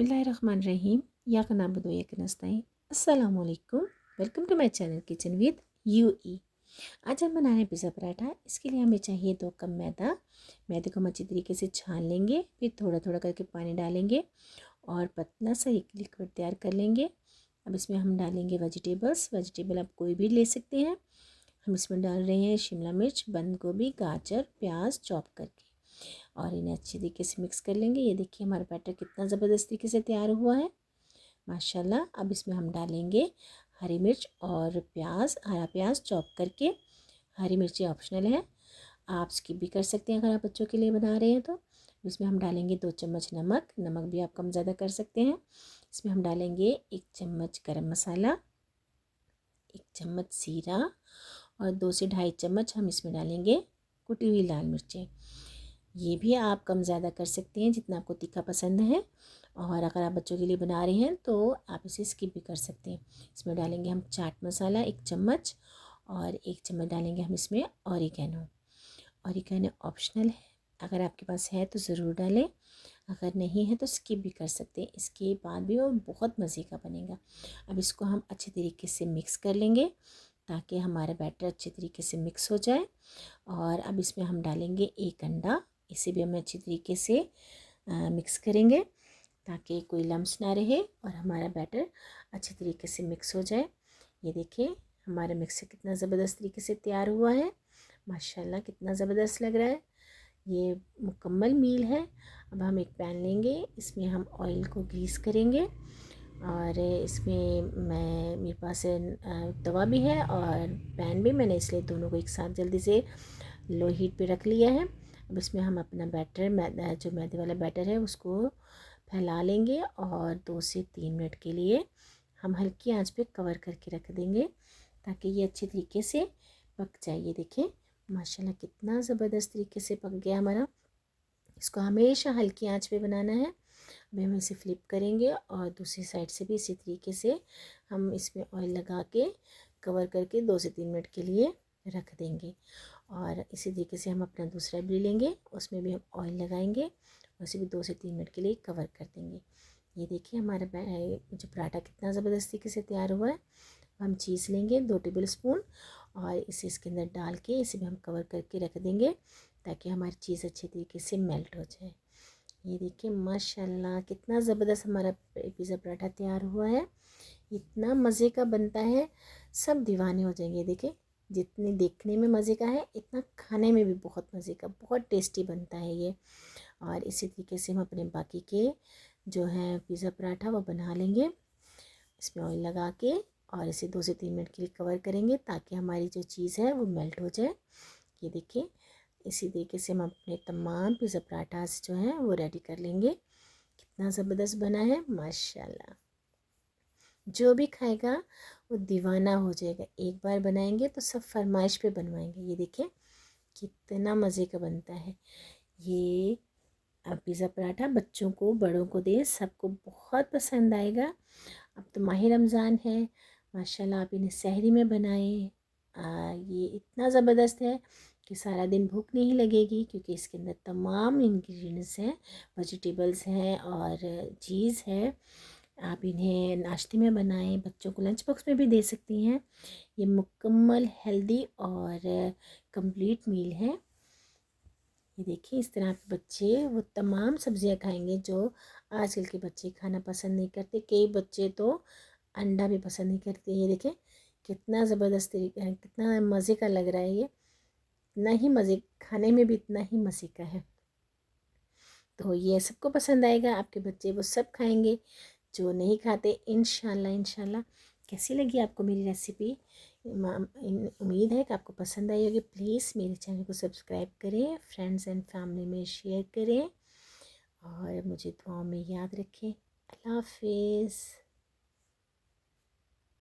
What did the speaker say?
बिस्मिल्लाहिर्रहमानिर्रहीम या नअबुदु व इय्याका नस्तईन। अस्सलामु अलैकुम, welcome to my channel kitchen with यूई। आज हम बना रहे हैं पिज़्ज़ा पराठा। इसके लिए हमें चाहिए 2 कप मैदा। मैदे को हम अच्छी तरीके से छान लेंगे, फिर थोड़ा थोड़ा करके पानी डालेंगे और पतला सा एक लिक्विड तैयार कर लेंगे। अब इसमें हम डालेंगे वेजिटेबल आप कोई भी ले सकते हैं। हम इसमें डाल रहे हैं शिमला मिर्च, बंद गोभी, गाजर, प्याज चॉप करके, और इन्हें अच्छी तरीके से मिक्स कर लेंगे। ये देखिए हमारा बैटर कितना ज़बरदस्त तरीके से तैयार हुआ है, माशाल्लाह। अब इसमें हम डालेंगे हरी मिर्च और हरा प्याज चॉप करके। हरी मिर्ची ऑप्शनल है, आप स्किप भी कर सकते हैं अगर आप बच्चों के लिए बना रहे हैं तो। इसमें हम डालेंगे 2 चम्मच नमक भी आप कम ज़्यादा कर सकते हैं। इसमें हम डालेंगे 1 चम्मच गरम मसाला, 1 चम्मच जीरा और 2 से ढाई चम्मच हम इसमें डालेंगे कुटी हुई लाल मिर्चें। ये भी आप कम ज़्यादा कर सकते हैं जितना आपको तीखा पसंद है, और अगर आप बच्चों के लिए बना रहे हैं तो आप इसे स्किप भी कर सकते हैं। इसमें डालेंगे हम चाट मसाला 1 चम्मच, और 1 चम्मच डालेंगे हम इसमें ऑरिगेनो ऑप्शनल है, अगर आपके पास है तो ज़रूर डालें, अगर नहीं है तो स्किप भी कर सकते हैं। इसके बाद भी वो बहुत मज़े का बनेगा। अब इसको हम अच्छे तरीके से मिक्स कर लेंगे ताकि हमारा बैटर अच्छे तरीके से मिक्स हो जाए। और अब इसमें हम डालेंगे 1 अंडा, इसे भी हम अच्छी तरीके से मिक्स करेंगे ताकि कोई लम्स ना रहे और हमारा बैटर अच्छे तरीके से मिक्स हो जाए। ये देखिए हमारा मिक्सर कितना ज़बरदस्त तरीके से तैयार हुआ है, माशाल्लाह कितना ज़बरदस्त लग रहा है। ये मुकम्मल मील है। अब हम एक पैन लेंगे, इसमें हम ऑयल को ग्रीस करेंगे, और इसमें मेरे पास तवा भी है और पैन भी, मैंने इसलिए दोनों को एक साथ जल्दी से लो हीट पे रख लिया है। अब इसमें हम अपना बैटर जो मैदे वाला बैटर है उसको फैला लेंगे, और 2 से 3 मिनट के लिए हम हल्की आंच पे कवर करके रख देंगे ताकि ये अच्छी तरीके से पक जाए। ये देखिए माशाल्लाह कितना ज़बरदस्त तरीके से पक गया हमारा। इसको हमेशा हल्की आंच पे बनाना है। अभी हम इसे फ्लिप करेंगे और दूसरी साइड से भी इसी तरीके से हम इसमें ऑयल लगा के कवर करके 2 से 3 मिनट के लिए रख देंगे। और इसी तरीके से हम अपना दूसरा भी लेंगे, उसमें भी हम ऑयल लगाएंगे और उसे भी 2 से 3 मिनट के लिए कवर कर देंगे। ये देखिए हमारा जो पराठा कितना ज़बरदस्त तरीके से तैयार हुआ है। हम चीज़ लेंगे 2 टेबल स्पून, और इसे इसके अंदर डाल के इसे भी हम कवर करके रख देंगे ताकि हमारी चीज़ अच्छे तरीके से मेल्ट हो जाए। ये देखिए माशाल्लाह कितना ज़बरदस्त हमारा पिज़्ज़ा पराठा तैयार हुआ है। इतना मज़े का बनता है, सब दीवाने हो जाएंगे। देखिए जितनी देखने में मज़े का है इतना खाने में भी बहुत मज़े का, बहुत टेस्टी बनता है ये। और इसी तरीके से हम अपने बाकी के जो है पिज़्ज़ा पराठा वो बना लेंगे। इसमें ऑयल लगा के और इसे 2 से 3 मिनट के लिए कवर करेंगे ताकि हमारी जो चीज़ है वो मेल्ट हो जाए। ये देखिए इसी तरीके से हम अपने तमाम पिज़्ज़ा पराठास जो हैं वो रेडी कर लेंगे। कितना ज़बरदस्त बना है माशाल्लाह, जो भी खाएगा वो दीवाना हो जाएगा। एक बार बनाएंगे तो सब फरमाइश पे बनवाएंगे। ये देखिए कितना मज़े का बनता है ये। अब पिज़्ज़ा पराठा बच्चों को बड़ों को दें, सबको बहुत पसंद आएगा। अब तो माह रमज़ान है, माशाल्लाह आप इन्हें सहरी में बनाएं। ये इतना ज़बरदस्त है कि सारा दिन भूख नहीं लगेगी क्योंकि इसके अंदर तमाम इंग्रेडिएंट्स हैं, वेजिटेबल्स हैं और चीज़ है। आप इन्हें नाश्ते में बनाएं, बच्चों को लंच बॉक्स में भी दे सकती हैं। ये मुकम्मल हेल्दी और कंप्लीट मील है। ये देखिए इस तरह के बच्चे वो तमाम सब्जियां खाएंगे जो आजकल के बच्चे खाना पसंद नहीं करते। कई बच्चे तो अंडा भी पसंद नहीं करते। ये देखें कितना ज़बरदस्त तरीका है, कितना मज़े का लग रहा है ये, इतना ही मज़े, खाने में भी इतना ही मज़े का है। तो ये सबको पसंद आएगा, आपके बच्चे वो सब खाएंगे। जो नहीं खाते इंशाल्लाह इंशाल्लाह। कैसी लगी आपको मेरी रेसिपी? उम्मीद है कि आपको पसंद आई होगी। प्लीज़ मेरे चैनल को सब्सक्राइब करें, फ्रेंड्स एंड फैमिली में शेयर करें और मुझे दुआओं में याद रखें। अल्लाह हाफिज़।